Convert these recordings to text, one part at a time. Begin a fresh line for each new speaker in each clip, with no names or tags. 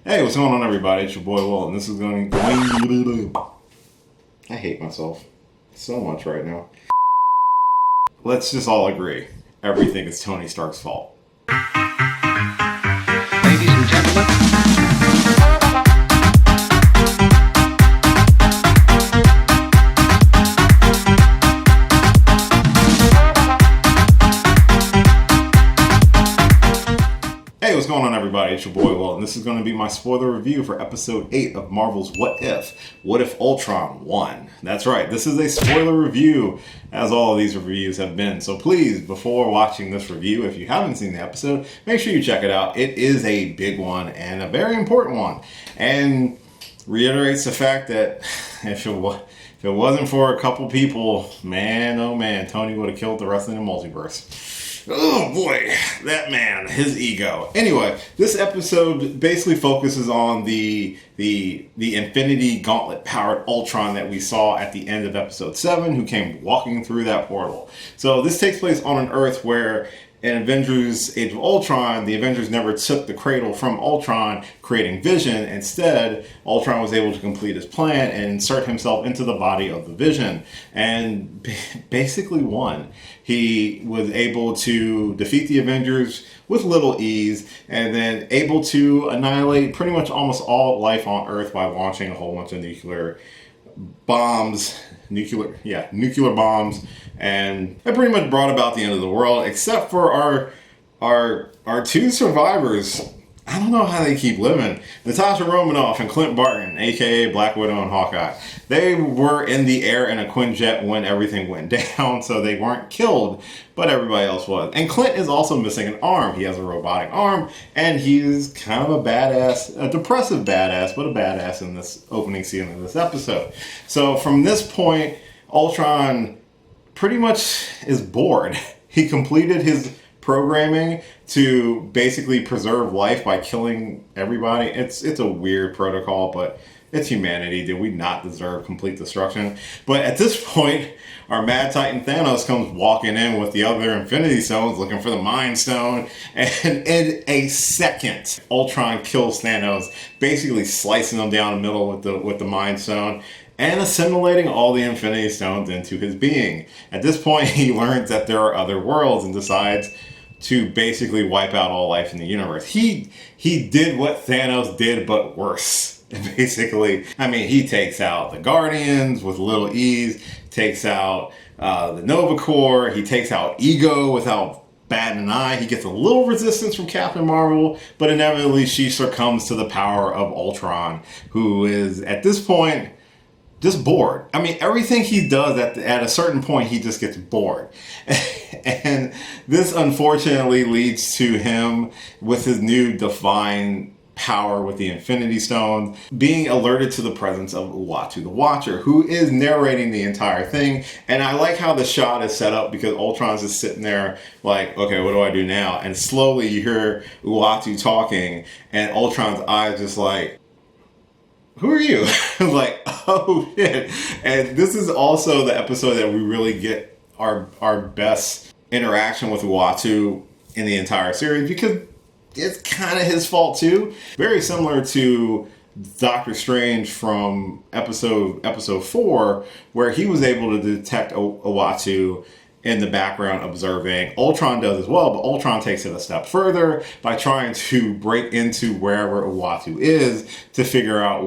Hey, what's going on, everybody? It's your boy Will, and this is going. I hate myself so much right now. Let's just all agree, everything is Tony Stark's fault.
Ladies and gentlemen.
Hey, what's going on, everybody? It's your boy Will, and this is going to be my spoiler review for episode 8 of Marvel's What If? What If Ultron won? That's right, this is a spoiler review, as all of these reviews have been. So please, before watching this review, if you haven't seen the episode, make sure you check it out. It is a big one and a very important one, and reiterates the fact that if it wasn't for a couple people, man, oh man, Tony would have killed the rest of the multiverse. Oh boy, that man, his ego. Anyway, this episode basically focuses on the Infinity Gauntlet powered Ultron that we saw at the end of episode 7, who came walking through that portal. So this takes place on an Earth where in Avengers Age of Ultron, the Avengers never took the cradle from Ultron, creating Vision. Instead, Ultron was able to complete his plan and insert himself into the body of the Vision, and basically won. He was able to defeat the Avengers with little ease, and then able to annihilate pretty much almost all life on Earth by launching a whole bunch of nuclear bombs, and that pretty much brought about the end of the world, except for our two survivors. I don't know how they keep living. Natasha Romanoff and Clint Barton, aka Black Widow and Hawkeye. They were in the air in a Quinjet when everything went down, so they weren't killed, but everybody else was. And Clint is also missing an arm. He has a robotic arm, and he's kind of a badass, a depressive badass, but a badass in this opening scene of this episode. So from this point, Ultron pretty much is bored. He completed his programming to basically preserve life by killing everybody. It's a weird protocol, but it's humanity. Did we not deserve complete destruction? But at this point, our Mad Titan Thanos comes walking in with the other Infinity Stones looking for the Mind Stone, and in a second, Ultron kills Thanos, basically slicing him down the middle with the Mind Stone, and assimilating all the Infinity Stones into his being. At this point, he learns that there are other worlds and decides to basically wipe out all life in the universe. He did what Thanos did, but worse. Basically, I mean, he takes out the Guardians with little ease, takes out the Nova Corps, he takes out Ego without batting an eye. He gets a little resistance from Captain Marvel, but inevitably she succumbs to the power of Ultron, who is, at this point, just bored. I mean, everything he does at a certain point, he just gets bored. And this unfortunately leads to him, with his new divine power with the Infinity Stone, being alerted to the presence of Uatu the Watcher, who is narrating the entire thing. And I like how the shot is set up, because Ultron's just sitting there like, okay, what do I do now? And slowly you hear Uatu talking, and Ultron's eyes just like, who are you? Like, oh shit. And this is also the episode that we really get our best interaction with Uatu in the entire series, because it's kind of his fault too. Very similar to Doctor Strange from episode 4, where he was able to detect Uatu in the background observing. Ultron does as well, but Ultron takes it a step further by trying to break into wherever Uatu is to figure out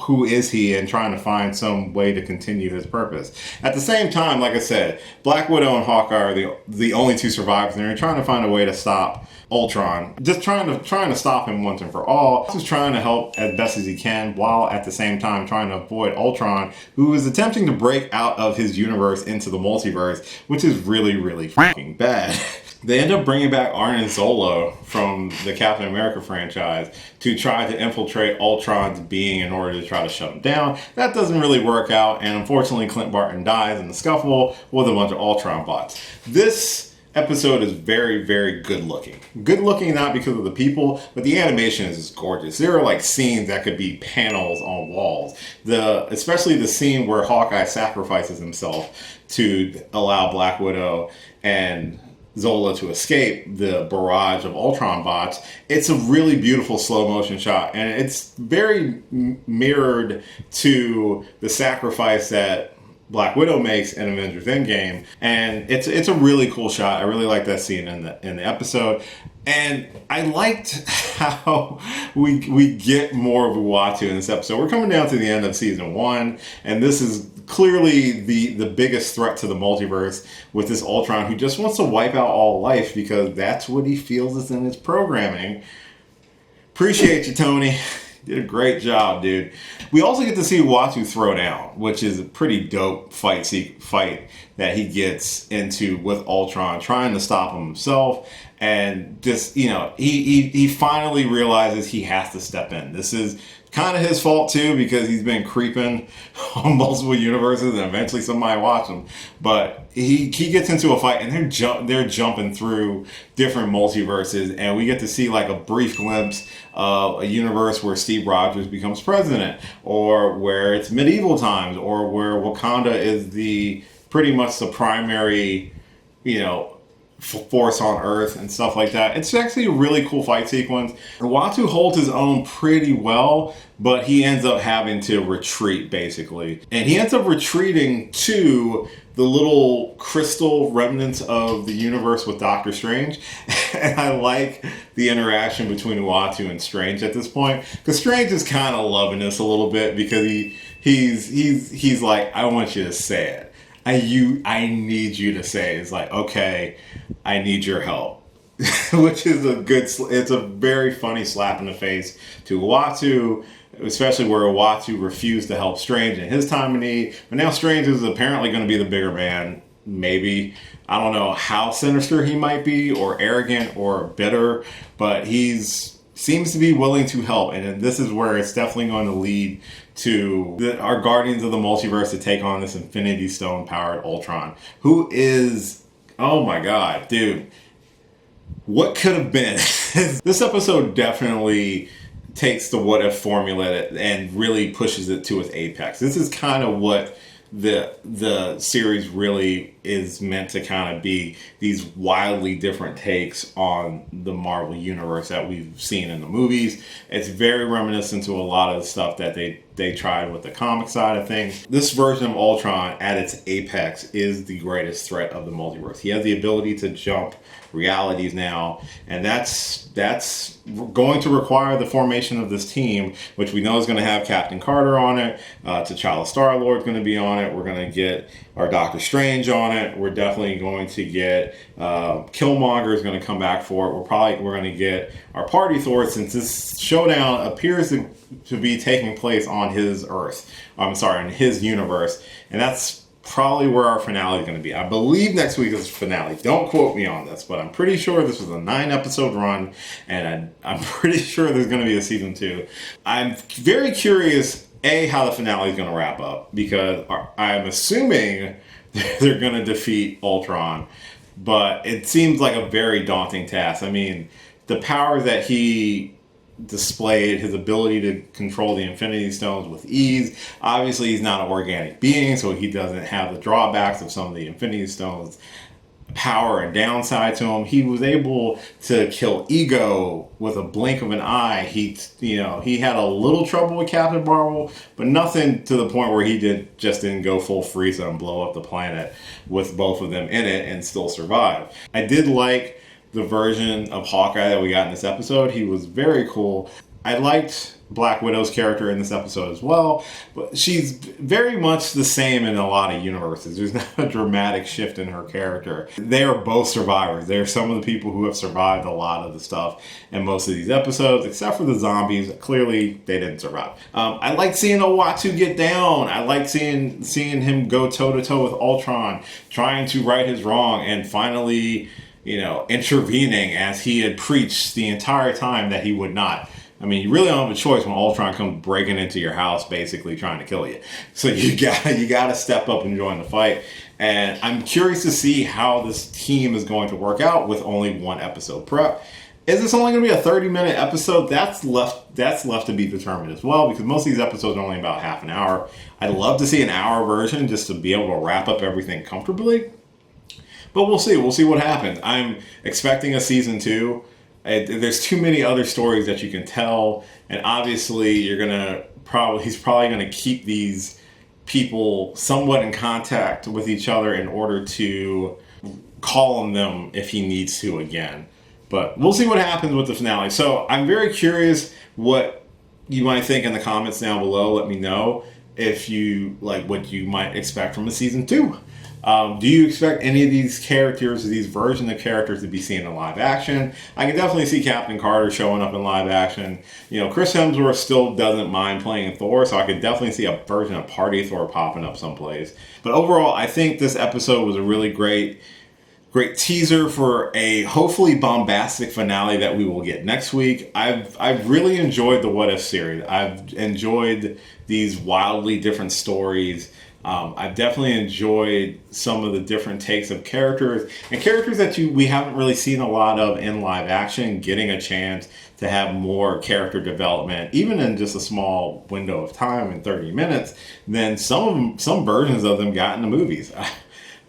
who is he, and trying to find some way to continue his purpose. At the same time, like I said, Black Widow and Hawkeye are the only two survivors, and they're trying to find a way to stop Ultron. Just trying to stop him once and for all. He's trying to help as best as he can, while at the same time trying to avoid Ultron, who is attempting to break out of his universe into the multiverse, which is really, really fucking bad. They end up bringing back Arnim Zola from the Captain America franchise to try to infiltrate Ultron's being in order to try to shut him down. That doesn't really work out, and unfortunately Clint Barton dies in the scuffle with a bunch of Ultron bots. This episode is very, very good looking. Good looking not because of the people, but the animation is just gorgeous. There are like scenes that could be panels on walls. Especially the scene where Hawkeye sacrifices himself to allow Black Widow and Zola to escape the barrage of Ultron bots. It's a really beautiful slow motion shot, and it's very mirrored to the sacrifice that Black Widow makes in Avengers Endgame, and it's a really cool shot. I really like that scene in the episode, and I liked how we get more of Uatu in this episode. We're coming down to the end of season 1, and this is clearly the biggest threat to the multiverse with this Ultron who just wants to wipe out all life because that's what he feels is in his programming. Appreciate you, Tony. Did a great job, dude. We also get to see Uatu throw down, which is a pretty dope fight that he gets into with Ultron, trying to stop him himself. And just, he finally realizes he has to step in. This is kind of his fault too, because he's been creeping on multiple universes and eventually somebody watch him. But he gets into a fight and they're jumping through different multiverses, and we get to see like a brief glimpse of a universe where Steve Rogers becomes president, or where it's medieval times, or where Wakanda is pretty much the primary, force on Earth and stuff like that. It's actually a really cool fight sequence. Uatu holds his own pretty well, but he ends up having to retreat, basically. And he ends up retreating to the little crystal remnants of the universe with Doctor Strange. And I like the interaction between Uatu and Strange at this point, because Strange is kind of loving this a little bit, because he's like, I want you to say it. I need you to say it. It's like, okay, I need your help. Which is it's a very funny slap in the face to Uatu, especially where Uatu refused to help Strange in his time of need. But now Strange is apparently going to be the bigger man, maybe. I don't know how sinister he might be, or arrogant, or bitter, but seems to be willing to help. And this is where it's definitely going to lead to our Guardians of the Multiverse to take on this Infinity Stone powered Ultron, who is, oh my god, dude, what could have been? This episode definitely takes the what if formula and really pushes it to its apex. This is kind of what the series really is meant to kind of be, these wildly different takes on the Marvel universe that we've seen in the movies. It's very reminiscent to a lot of the stuff that they tried with the comic side of things. This version of Ultron at its apex is the greatest threat of the multiverse. He has the ability to jump realities now, and that's going to require the formation of this team, which we know is going to have Captain Carter on it, T'Challa Star-Lord is going to be on it, we're going to get our Doctor Strange on it, we're definitely going to get Killmonger is going to come back for it, we're going to get our Party Thor, since this showdown appears to be taking place on his Earth, in his universe, and that's probably where our finale is going to be. I believe next week is the finale. Don't quote me on this, but I'm pretty sure this was a 9-episode run, and I'm pretty sure there's going to be a season 2. I'm very curious, how the finale is going to wrap up, because I'm assuming they're going to defeat Ultron, but it seems like a very daunting task. I mean, the power that he displayed, his ability to control the Infinity Stones with ease. Obviously, he's not an organic being, so he doesn't have the drawbacks of some of the Infinity Stones' power and downside to him. He was able to kill Ego with a blink of an eye. He had a little trouble with Captain Marvel, but nothing to the point where he didn't go full Frieza and blow up the planet with both of them in it and still survive. I did like the version of Hawkeye that we got in this episode. He was very cool. I liked Black Widow's character in this episode as well, but she's very much the same in a lot of universes. There's not a dramatic shift in her character. They are both survivors. They're some of the people who have survived a lot of the stuff in most of these episodes, except for the zombies. Clearly, they didn't survive. I like seeing Uatu get down. I like seeing him go toe-to-toe with Ultron, trying to right his wrong, and finally intervening as he had preached the entire time that he would not. I mean, you really don't have a choice when Ultron comes breaking into your house, basically trying to kill you. So you gotta step up and join the fight. And I'm curious to see how this team is going to work out with only one episode prep. Is this only going to be a 30-minute episode? That's left to be determined as well, because most of these episodes are only about half an hour. I'd love to see an hour version just to be able to wrap up everything comfortably. But we'll see. We'll see what happens. I'm expecting a season 2. There's too many other stories that you can tell, and obviously he's probably gonna keep these people somewhat in contact with each other in order to call on them if he needs to again. But we'll see what happens with the finale. So I'm very curious what you might think in the comments down below. Let me know if you like what you might expect from a season 2. Do you expect any of these characters, these versions of characters, to be seen in live action? I can definitely see Captain Carter showing up in live action. You know, Chris Hemsworth still doesn't mind playing Thor, so I could definitely see a version of Party Thor popping up someplace. But overall, I think this episode was a really great teaser for a hopefully bombastic finale that we will get next week. I've really enjoyed the What If series. I've enjoyed these wildly different stories. I've definitely enjoyed some of the different takes of characters and characters that we haven't really seen a lot of in live action, getting a chance to have more character development, even in just a small window of time in 30 minutes, than some versions of them got in the movies.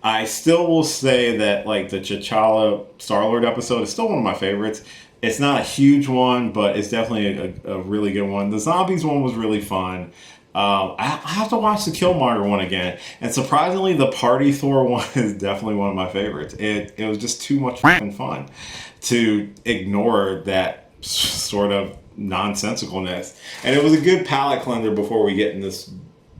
I still will say that like the T'Challa Star-Lord episode is still one of my favorites. It's not a huge one, but it's definitely a really good one. The zombies one was really fun. I have to watch the Killmonger one again, and surprisingly, the Party Thor one is definitely one of my favorites. It was just too much fun to ignore that sort of nonsensicalness, and it was a good palate cleanser before we get in this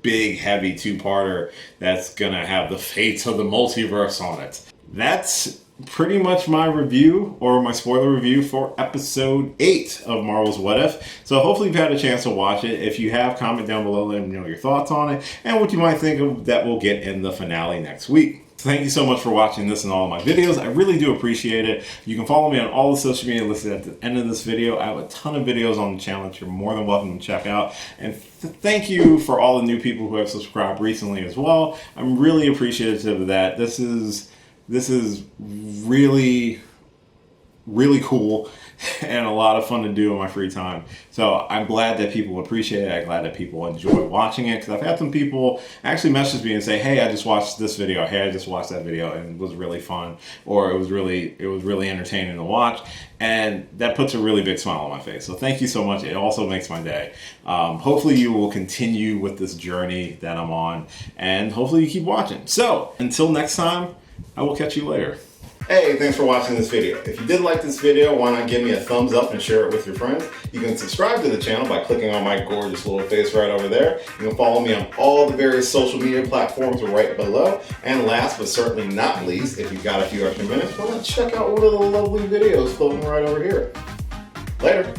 big, heavy 2-parter that's gonna have the fates of the multiverse on it. That's pretty much my review, or my spoiler review, for episode 8 of Marvel's What If. So hopefully you've had a chance to watch it. If you have, comment down below, let me know your thoughts on it and what you might think of that we'll get in the finale next week. Thank you so much for watching this and all of my videos. I really do appreciate it. You can follow me on all the social media listed at the end of this video. I have a ton of videos on the channel that you're more than welcome to check out. And thank you for all the new people who have subscribed recently as well. I'm really appreciative of that. This is really, really cool and a lot of fun to do in my free time. So I'm glad that people appreciate it. I'm glad that people enjoy watching it, because I've had some people actually message me and say, hey, I just watched this video, hey, I just watched that video and it was really fun, or it was really entertaining to watch, and that puts a really big smile on my face. So thank you so much. It also makes my day. Hopefully you will continue with this journey that I'm on, and hopefully you keep watching. So until next time, I will catch you later. Hey, thanks for watching this video. If you did like this video, why not give me a thumbs up and share it with your friends? You can subscribe to the channel by clicking on my gorgeous little face right over there. You can follow me on all the various social media platforms right below. And last but certainly not least, if you've got a few extra minutes, why not check out one of the lovely videos floating right over here. Later.